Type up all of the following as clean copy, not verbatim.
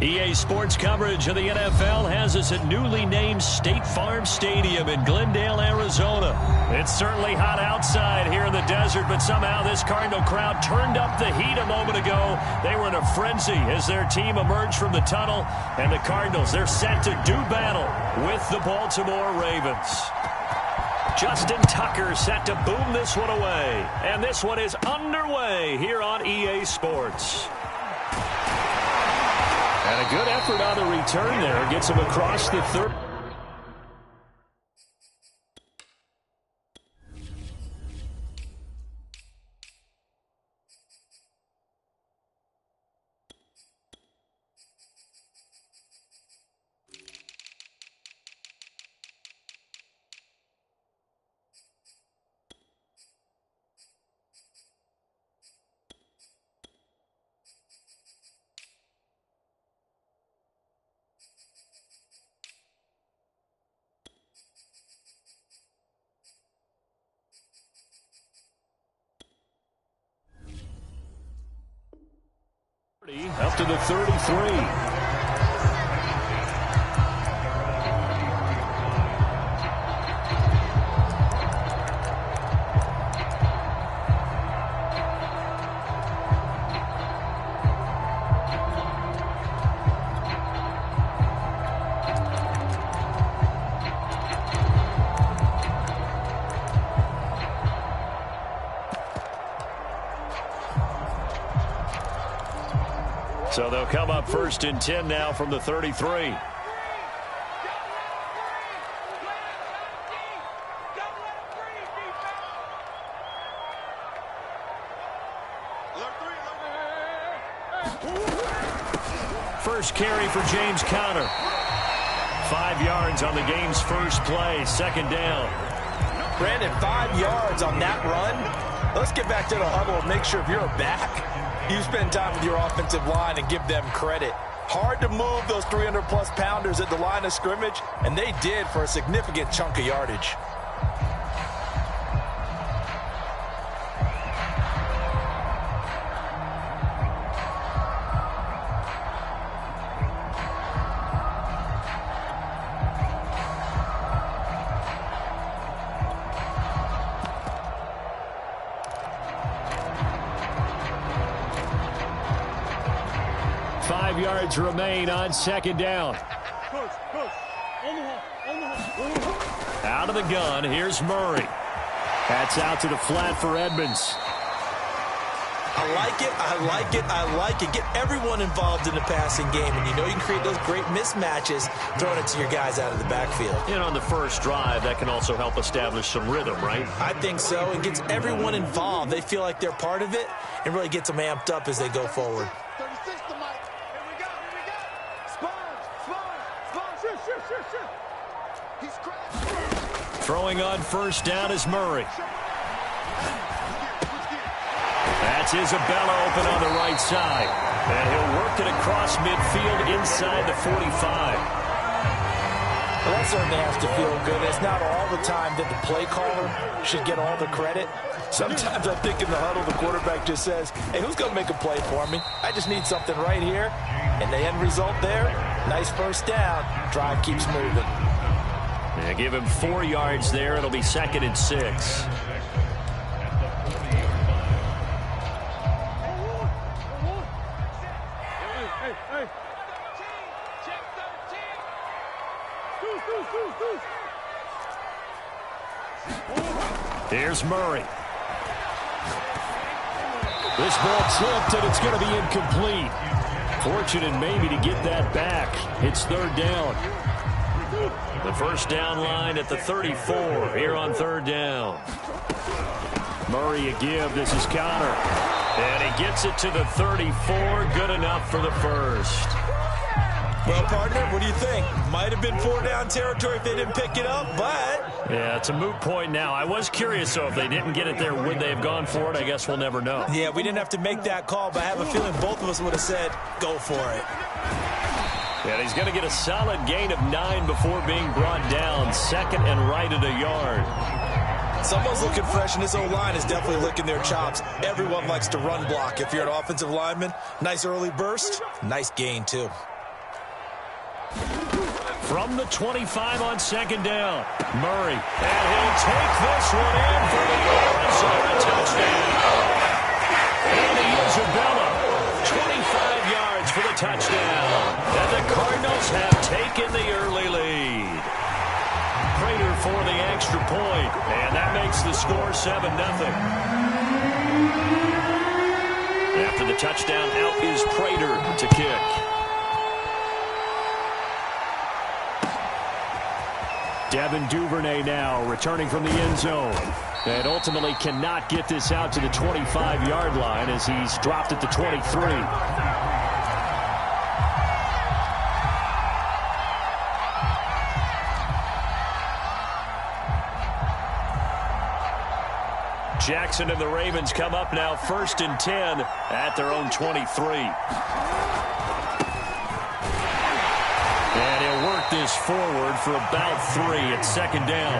EA Sports coverage of the NFL has us at newly named State Farm Stadium in Glendale, Arizona. It's certainly hot outside here in the desert, but somehow this Cardinal crowd turned up the heat a moment ago. They were in a frenzy as their team emerged from the tunnel, and the Cardinals, they're set to do battle with the Baltimore Ravens. Justin Tucker set to boom this one away, and this one is underway here on EA Sports. And a good effort on the return there. Gets him across the 30. Up to the 33. So they'll come up 1st and 10 now from the 33. First carry for James Conner. 5 yards on the game's first play, 2nd down. Brandon, 5 yards on that run. Let's get back to the huddle and make sure if you're a back, you spend time with your offensive line and give them credit. Hard to move those 300-plus pounders at the line of scrimmage, and they did for a significant chunk of yardage. Yards remain on 2nd down. Out of the gun, here's Murray. That's out to the flat for Edmonds. I like it, I like it, I like it. Get everyone involved in the passing game, and you know you can create those great mismatches throwing it to your guys out of the backfield. And on the first drive, that can also help establish some rhythm, right? I think so. It gets everyone involved. They feel like they're part of it and really gets them amped up as they go forward. Throwing on 1st down is Murray. That's Isabella open on the right side. And he'll work it across midfield inside the 45. Well, that certainly has to feel good. It's not all the time that the play caller should get all the credit. Sometimes I think in the huddle, the quarterback just says, hey, who's going to make a play for me? I just need something right here. And the end result there, nice 1st down. Drive keeps moving. Yeah, give him 4 yards there. It'll be 2nd and 6. Here's Murray. This ball tipped, and it's going to be incomplete. Fortunate maybe to get that back. It's 3rd down. The 1st down line at the 34 here on 3rd down. Murray a give. This is Conner. And he gets it to the 34. Good enough for the 1st. Well, partner, what do you think? Might have been 4-down territory if they didn't pick it up, but... Yeah, it's a moot point now. I was curious, though, if they didn't get it there, would they have gone for it? I guess we'll never know. Yeah, we didn't have to make that call, but I have a feeling both of us would have said, go for it. Yeah, he's going to get a solid gain of 9 before being brought down. 2nd and right at a yard. Someone's looking fresh, and this O-line is definitely licking their chops. Everyone likes to run block. If you're an offensive lineman, nice early burst, nice gain, too. From the 25 on second down. Murray. And he'll take this one in for the Arizona touchdown. And Isabella. 25 yards for the touchdown. And the Cardinals have taken the early lead. Prater for the extra point. And that makes the score 7-0. After the touchdown, out is Prater to kick. Devin Duvernay now returning from the end zone. And ultimately cannot get this out to the 25-yard line as he's dropped at the 23. Jackson and the Ravens come up now 1st and 10 at their own 23. And he'll work this forward for about 3 at second down.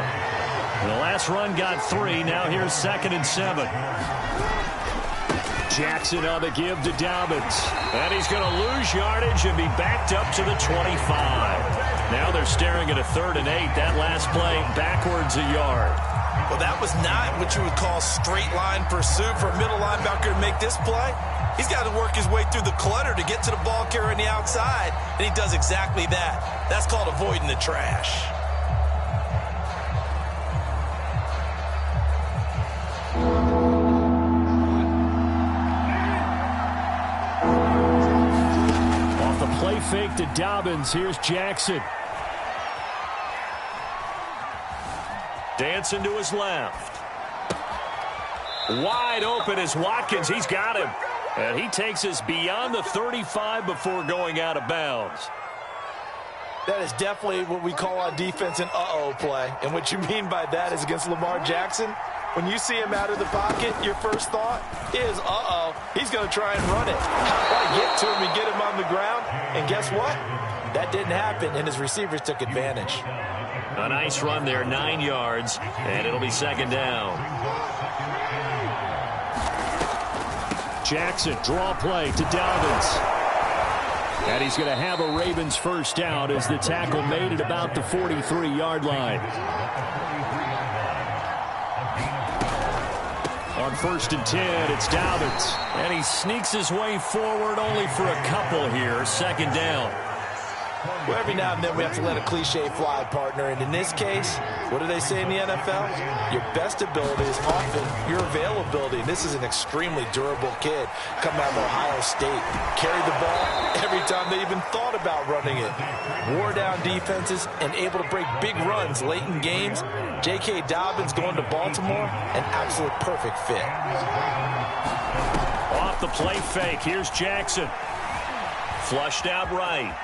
The last run got 3. Now here's 2nd and 7. Jackson on the give to Dobbins. And he's going to lose yardage and be backed up to the 25. Now they're staring at a 3rd and 8. That last play backwards a yard. Well, that was not what you would call straight line pursuit for a middle linebacker to make this play. He's got to work his way through the clutter to get to the ball carrier on the outside, and he does exactly that. That's called avoiding the trash. Off the play fake to Dobbins, here's Jackson. Dancing to his left. Wide open is Watkins. He's got him. And he takes us beyond the 35 before going out of bounds. That is definitely what we call on defense an uh-oh play. And what you mean by that is against Lamar Jackson, when you see him out of the pocket, your first thought is, uh-oh, he's going to try and run it. How do I get to him and get him on the ground? And guess what? That didn't happen, and his receivers took advantage. A nice run there, 9 yards, and it'll be 2nd down. Jackson, draw play to Dobbins. And he's going to have a Ravens first down as the tackle made at about the 43-yard line. On 1st and 10, it's Dobbins. And he sneaks his way forward only for a couple here, 2nd down. Well, every now and then we have to let a cliche fly, partner. And in this case, what do they say in the NFL? Your best ability is often your availability. And this is an extremely durable kid coming out of Ohio State. Carried the ball every time they even thought about running it. Wore down defenses and able to break big runs late in games. J.K. Dobbins going to Baltimore, an absolute perfect fit. Off the play fake, here's Jackson. Flushed out right.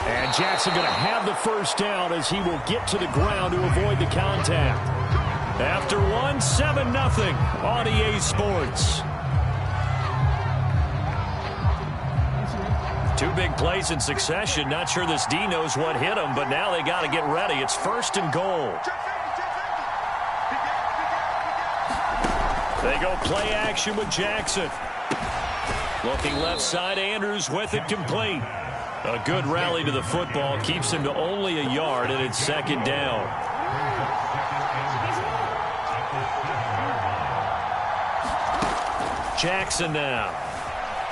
And Jackson going to have the first down as he will get to the ground to avoid the contact. After 7-0 on EA Sports. 2 big plays in succession. Not sure this D knows what hit him, but now they got to get ready. It's 1st and goal. They go play action with Jackson. Looking left side, Andrews with it complete. A good rally to the football keeps him to only a yard, and it's 2nd down. Jackson now.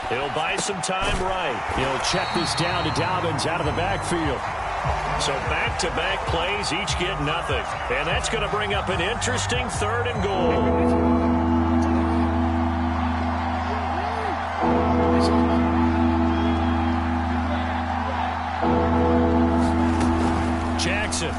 He'll buy some time right. He'll check this down to Dobbins out of the backfield. So back-to-back plays, each get nothing. And that's going to bring up an interesting 3rd and goal. Jackson.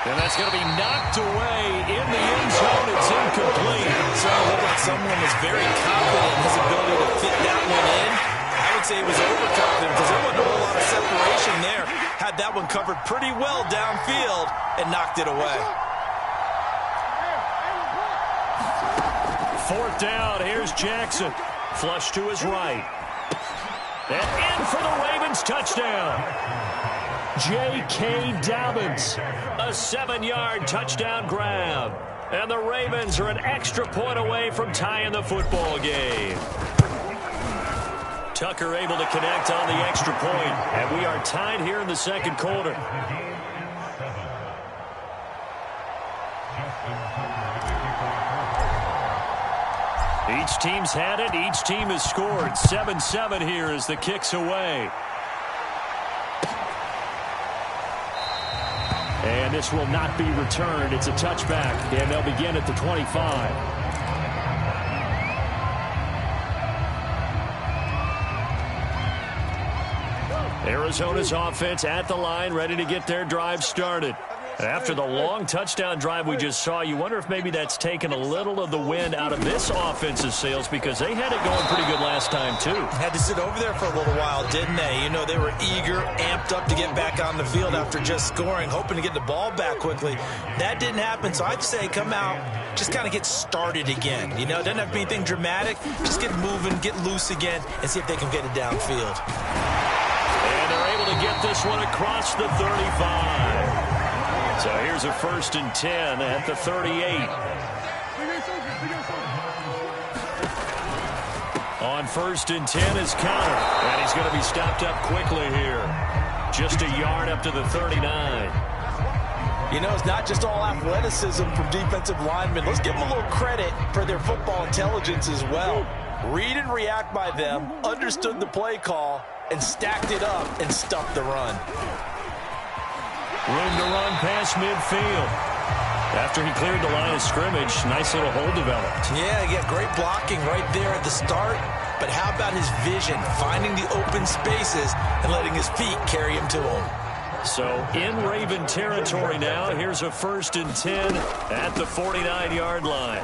And that's going to be knocked away in the end zone. It's incomplete. So it looked like someone was very confident in his ability to fit that one in. I would say he was overconfident because there wasn't a whole lot of separation there. Had that one covered pretty well downfield and knocked it away. 4th down. Here's Jackson. Flush to his right. And in for the Ravens touchdown. J.K. Dobbins. A 7-yard touchdown grab. And the Ravens are an extra point away from tying the football game. Tucker able to connect on the extra point. And we are tied here in the second quarter. Each team's had it. Each team has scored. 7-7 here as the kick's away. And this will not be returned. It's a touchback, and they'll begin at the 25. Arizona's offense at the line, ready to get their drive started. After the long touchdown drive we just saw, you wonder if maybe that's taken a little of the wind out of this offensive sails, because they had it going pretty good last time, too. Had to sit over there for a little while, didn't they? You know, they were eager, amped up to get back on the field after just scoring, hoping to get the ball back quickly. That didn't happen, so I'd say come out, just kind of get started again. You know, it doesn't have to be anything dramatic. Just get moving, get loose again, and see if they can get it downfield. And they're able to get this one across the 35. So here's a 1st and 10 at the 38. On 1st and 10 is Counter. And he's going to be stopped up quickly here. Just a yard up to the 39. You know, it's not just all athleticism from defensive linemen. Let's give them a little credit for their football intelligence as well. Read and react by them, understood the play call, and stacked it up and stuffed the run. Room to run past midfield. After he cleared the line of scrimmage, nice little hole developed. Yeah, he got great blocking right there at the start. But how about his vision, finding the open spaces and letting his feet carry him to him? So in Raven territory now, here's a 1st and 10 at the 49-yard line.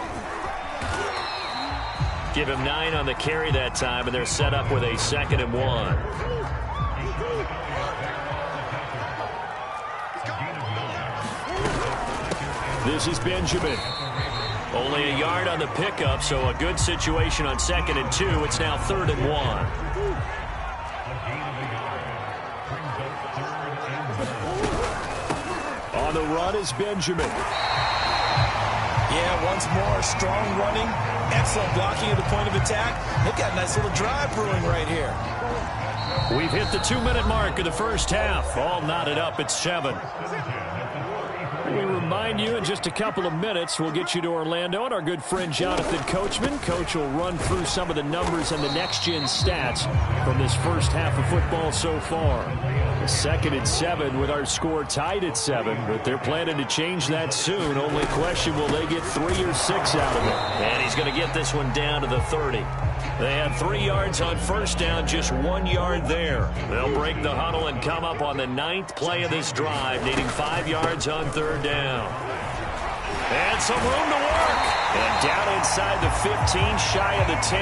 Give him 9 on the carry that time, and they're set up with a 2nd and 1. This is Benjamin. Only a yard on the pickup, so a good situation on 2nd and 2. It's now 3rd and 1. On the run is Benjamin. Yeah, once more, strong running, excellent blocking at the point of attack. They've got a nice little drive brewing right here. We've hit the 2-minute mark of the first half. All knotted up at 7. We remind you in just a couple of minutes we'll get you to Orlando and our good friend Jonathan Coachman. Coach will run through some of the numbers and the next-gen stats from this first half of football so far. The 2nd and 7 with our score tied at 7, but they're planning to change that soon. Only question, will they get 3 or 6 out of it? And he's going to get this one down to the 30. They had 3 yards on first down, just 1 yard there. They'll break the huddle and come up on the 9th play of this drive, needing 5 yards on 3rd down. And some room to work. And down inside the 15, shy of the 10.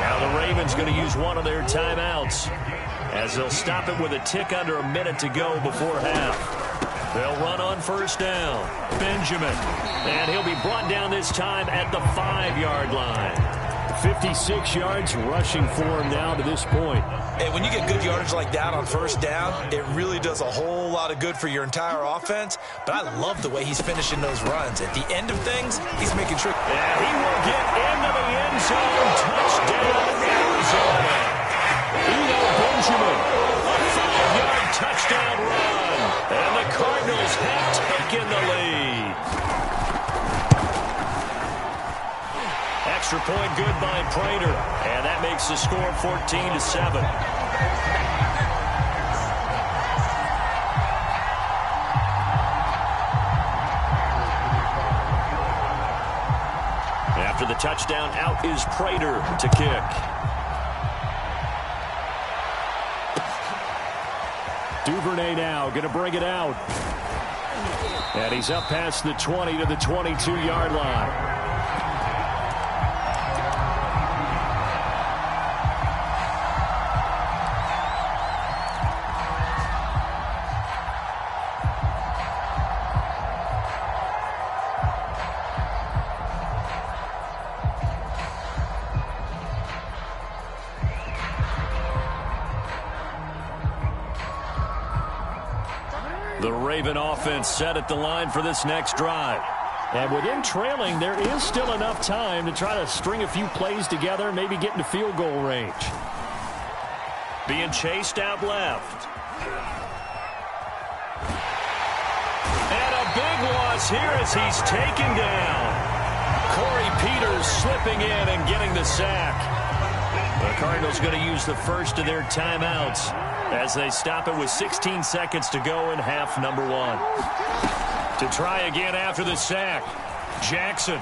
Now the Ravens going to use one of their timeouts, as they'll stop it with a tick under a minute to go before half. They'll run on first down. Benjamin. And he'll be brought down this time at the 5-yard line. 56 yards rushing for him now to this point. Hey, when you get good yardage like that on first down, it really does a whole lot of good for your entire offense. But I love the way he's finishing those runs. At the end of things, he's making sure. And he will get into the end zone. Touchdown, Arizona. Eno Benjamin, a 5-yard touchdown run. And the Cardinals have taken the lead. Extra point good by Prater, and that makes the score 14-7. After the touchdown, out is Prater to kick. Duvernay now going to bring it out. And he's up past the 20 to the 22-yard line. The Raven offense set at the line for this next drive. And within trailing, there is still enough time to try to string a few plays together, maybe get into field goal range. being chased out left. And a big loss here as he's taken down. Corey Peters slipping in and getting the sack. The Cardinals going to use the first of their timeouts as they stop it with 16 seconds to go in half number 1. To try again after the sack, Jackson.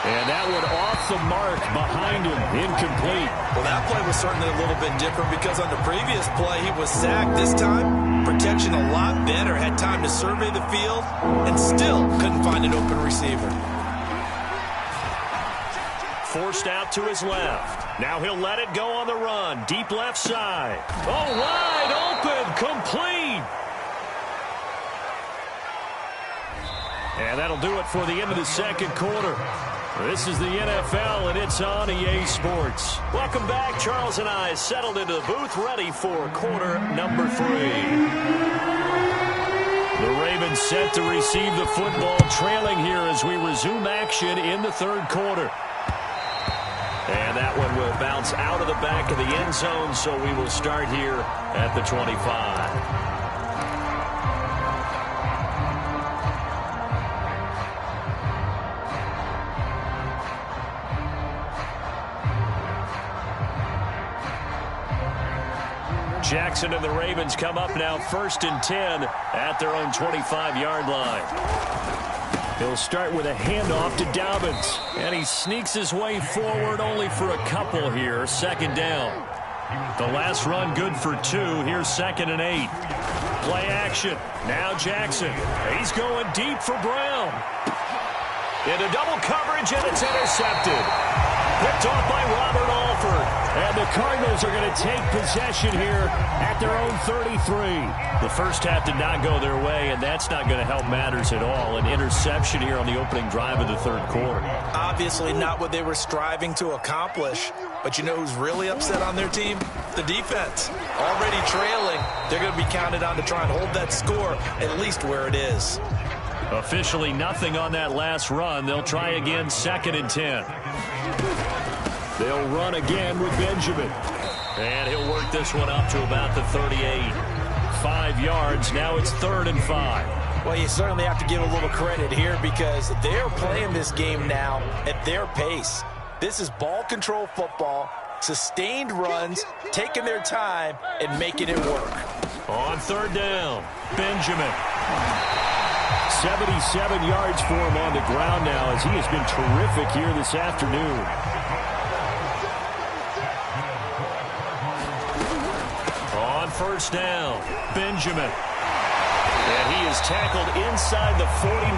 And that one off the mark behind him, incomplete. Well, that play was certainly a little bit different because on the previous play, he was sacked. This time, protection a lot better. Had time to survey the field and still couldn't find an open receiver. Forced out to his left. Now he'll let it go on the run. Deep left side. Oh, wide open, complete. And that'll do it for the end of the second quarter. This is the NFL, and it's on EA Sports. Welcome back. Charles and I settled into the booth, ready for quarter number 3. The Ravens set to receive the football, trailing here as we resume action in the third quarter. And that one will bounce out of the back of the end zone, so we will start here at the 25. Jackson and the Ravens come up now 1st and 10 at their own 25-yard line. He'll start with a handoff to Dobbins, and he sneaks his way forward only for a couple here. 2nd down. The last run good for 2. Here's 2nd and 8. Play action. Now Jackson. He's going deep for Brown. Into double coverage, and it's intercepted. Picked off by Robert Alford. And the Cardinals are going to take possession here at their own 33. The first half did not go their way, and that's not going to help matters at all. An interception here on the opening drive of the third quarter. Obviously not what they were striving to accomplish. But you know who's really upset on their team? The defense. Already trailing. They're going to be counted on to try and hold that score at least where it is. Officially nothing on that last run. They'll try again 2nd and 10. They'll run again with Benjamin. And he'll work this one up to about the 38. 5 yards. Now it's 3rd and 5. Well, you certainly have to give a little credit here because they're playing this game now at their pace. This is ball control football, sustained runs, taking their time, and making it work. On 3rd down, Benjamin. 77 yards for him on the ground now as he has been terrific here this afternoon. On 1st down, Benjamin. And he is tackled inside the 40.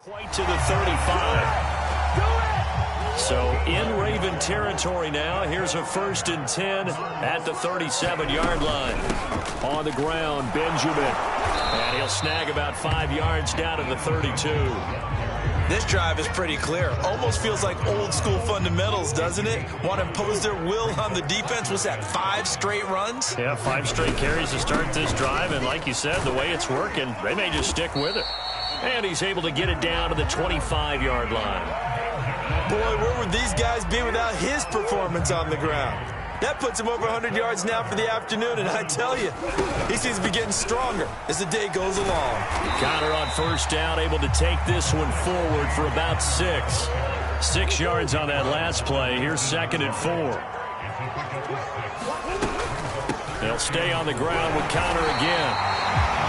Point to the 35. So in Raven territory now. Here's a 1st and 10 at the 37-yard line. On the ground, Benjamin. And he'll snag about 5 yards down to the 32. This drive is pretty clear. Almost feels like old school fundamentals, doesn't it? Want to impose their will on the defense. Was that 5 straight runs? Yeah, 5 straight carries to start this drive. And like you said, the way it's working, they may just stick with it. And he's able to get it down to the 25-yard line. Boy, where would these guys be without his performance on the ground? That puts him over 100 yards now for the afternoon, and I tell you, he seems to be getting stronger as the day goes along. Connor on first down, able to take this one forward for about 6. 6 yards on that last play. Here's 2nd and 4. They'll stay on the ground with Connor again.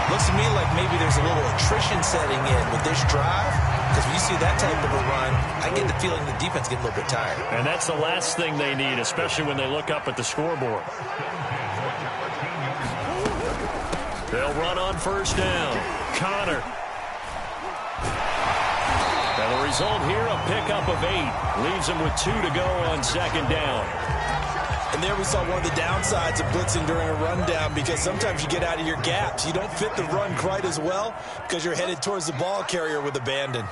Looks to me like maybe there's a little attrition setting in with this drive, because when you see that type of a run, I get the feeling the defense getting a little bit tired. And that's the last thing they need, especially when they look up at the scoreboard. They'll run on first down. Connor. And the result here, a pickup of 8. Leaves them with 2 to go on 2nd down. And there we saw one of the downsides of blitzing during a rundown, because sometimes you get out of your gaps. You don't fit the run quite as well because you're headed towards the ball carrier with abandon.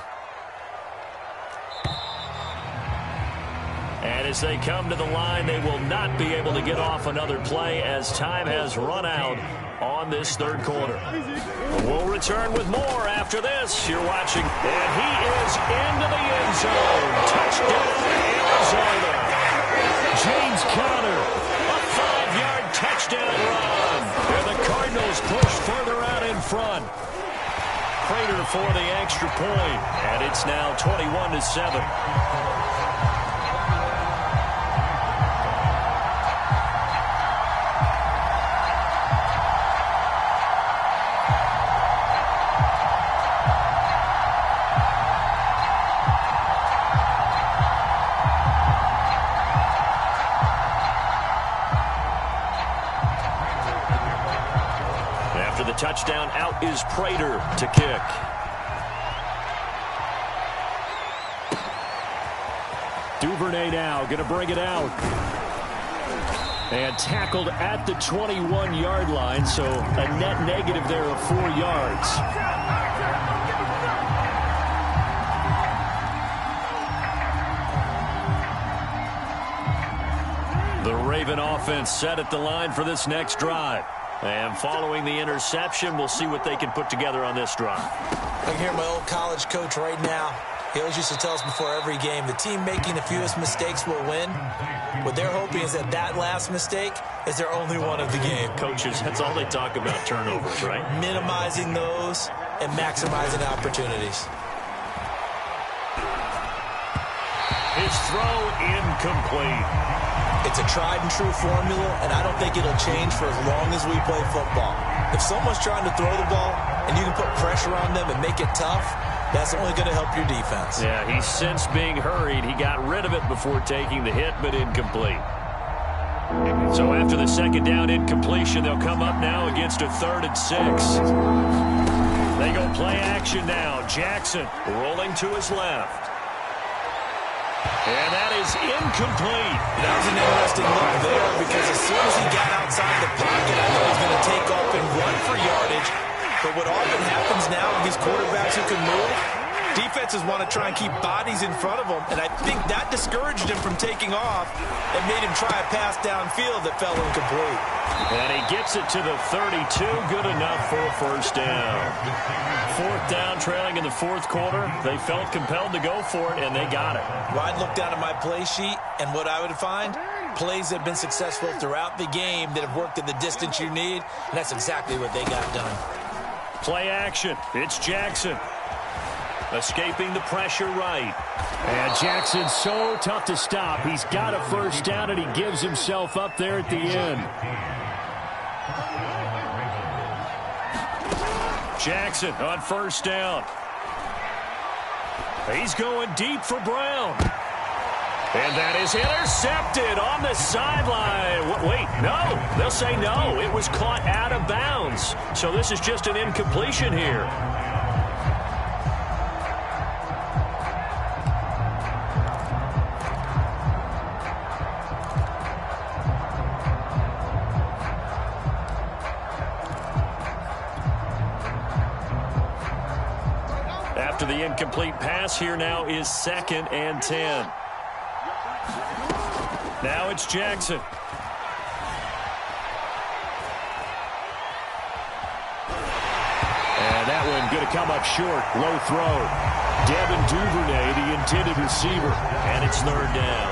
And as they come to the line, they will not be able to get off another play as time has run out on this 3rd quarter. We'll return with more after this. You're watching, and he is into the end zone. Touchdown, Arizona. James Conner, a 5-yard touchdown run. And the Cardinals push further out in front. Prater for the extra point, and it's now 21-7. Touchdown, out is Prater to kick. Duvernay now going to bring it out. And tackled at the 21-yard line, so a net negative there of 4 yards. The Raven offense set at the line for this next drive. And following the interception, we'll see what they can put together on this drive. I can hear my old college coach right now. He always used to tell us before every game, the team making the fewest mistakes will win. What they're hoping is that that last mistake is their only one of the game. Coaches, that's all they talk about, turnovers, right? Minimizing those and maximizing opportunities. His throw incomplete. It's a tried-and-true formula, and I don't think it'll change for as long as we play football. If someone's trying to throw the ball and you can put pressure on them and make it tough, that's only going to help your defense. Yeah, he's since being hurried. He got rid of it before taking the hit, but incomplete. So after the 2nd down incompletion, they'll come up now against a 3rd and 6. They go play action now. Jackson rolling to his left. And that is incomplete. That was an interesting look there, because as soon as he got outside the pocket, I thought he was going to take off and run for yardage. But what often happens now with these quarterbacks who can move, defenses want to try and keep bodies in front of them, and I think that discouraged him from taking off and made him try a pass downfield that fell incomplete. And he gets it to the 32, good enough for a 1st down. 4th down, trailing in the 4th quarter. They felt compelled to go for it, and they got it. Well, I'd look down at my play sheet, and what I would find, plays that have been successful throughout the game that have worked in the distance you need, and that's exactly what they got done. Play action. It's Jackson. Escaping the pressure right. And Jackson's so tough to stop. He's got a 1st down, and he gives himself up there at the end. Jackson on 1st down. He's going deep for Brown. And that is intercepted on the sideline. Wait, no. They'll say no. It was caught out of bounds. So this is just an incompletion here. After the incomplete pass, here now is 2nd and 10. Now it's Jackson. And that one going to come up short. Low throw. Devin Duvernay, the intended receiver. And it's 3rd down.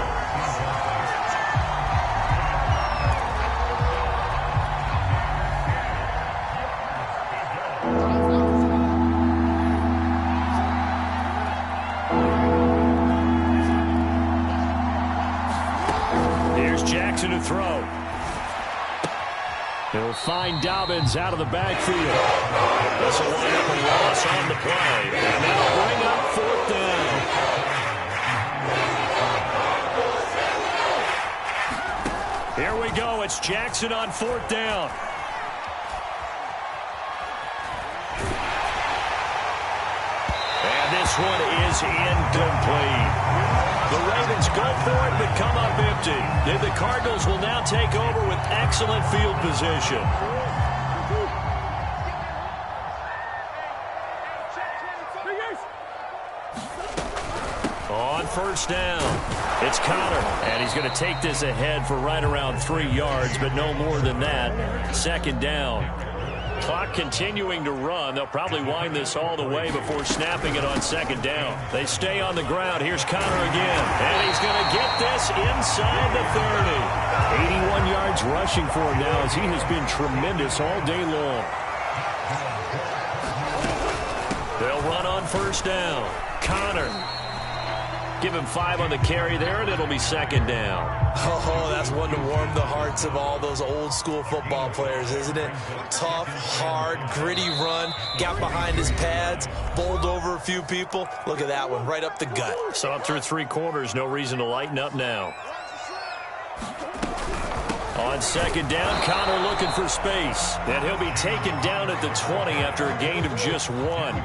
They'll find Dobbins out of the backfield. This will wind up a loss on the play. And that'll bring up 4th down. Here we go. It's Jackson on 4th down. And this one is incomplete. The Ravens go for it, but come up empty. And the Cardinals will now take over with excellent field position. On 1st down, it's Connor, and he's going to take this ahead for right around 3 yards, but no more than that. 2nd down. Clock continuing to run. They'll probably wind this all the way before snapping it on 2nd down. They stay on the ground. Here's Connor again. And he's going to get this inside the 30. 81 yards rushing for him now as he has been tremendous all day long. They'll run on 1st down. Connor. Give him 5 on the carry there, and it'll be 2nd down. Oh, that's one to warm the hearts of all those old-school football players, isn't it? Tough, hard, gritty run, got behind his pads, bowled over a few people. Look at that one, right up the gut. So up through 3 quarters, no reason to lighten up now. On 2nd down, Connor looking for space. And he'll be taken down at the 20 after a gain of just 1.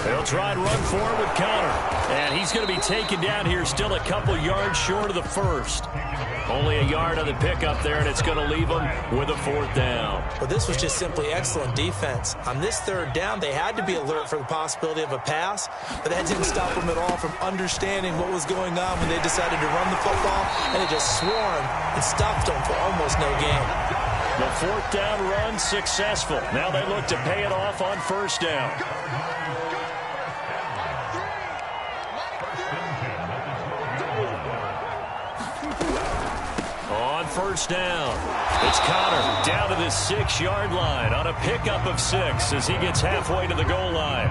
They'll try and run forward with Connor. And he's going to be taken down here still a couple yards short of the 1st. Only a yard on the pickup there, and it's going to leave them with a 4th down. Well, this was just simply excellent defense. On this 3rd down, they had to be alert for the possibility of a pass, but that didn't stop them at all from understanding what was going on when they decided to run the football, and they just swarmed and stopped them for almost no gain. The 4th down run successful. Now they look to pay it off on 1st down. On 1st down, it's Connor down to the 6-yard line on a pickup of 6 as he gets halfway to the goal line.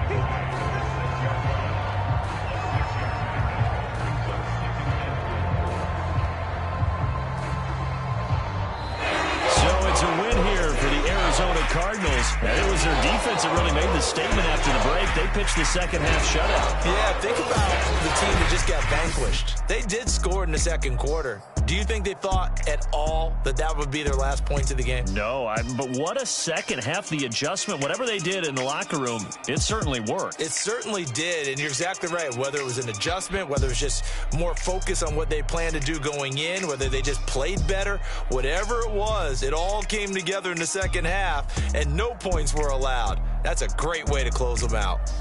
So it's a win here for the Arizona Cardinals. And it was their defense that really made the statement after the break. They pitched the 2nd half shutout. Yeah, think about the team that just got vanquished. They did score in the 2nd quarter. Do you think they thought at all that that would be their last points of the game? No, but what a 2nd half. The adjustment, whatever they did in the locker room, it certainly worked. It certainly did, and you're exactly right. Whether it was an adjustment, whether it was just more focus on what they planned to do going in, whether they just played better, whatever it was, it all came together in the 2nd half, and no points were allowed. That's a great way to close them out.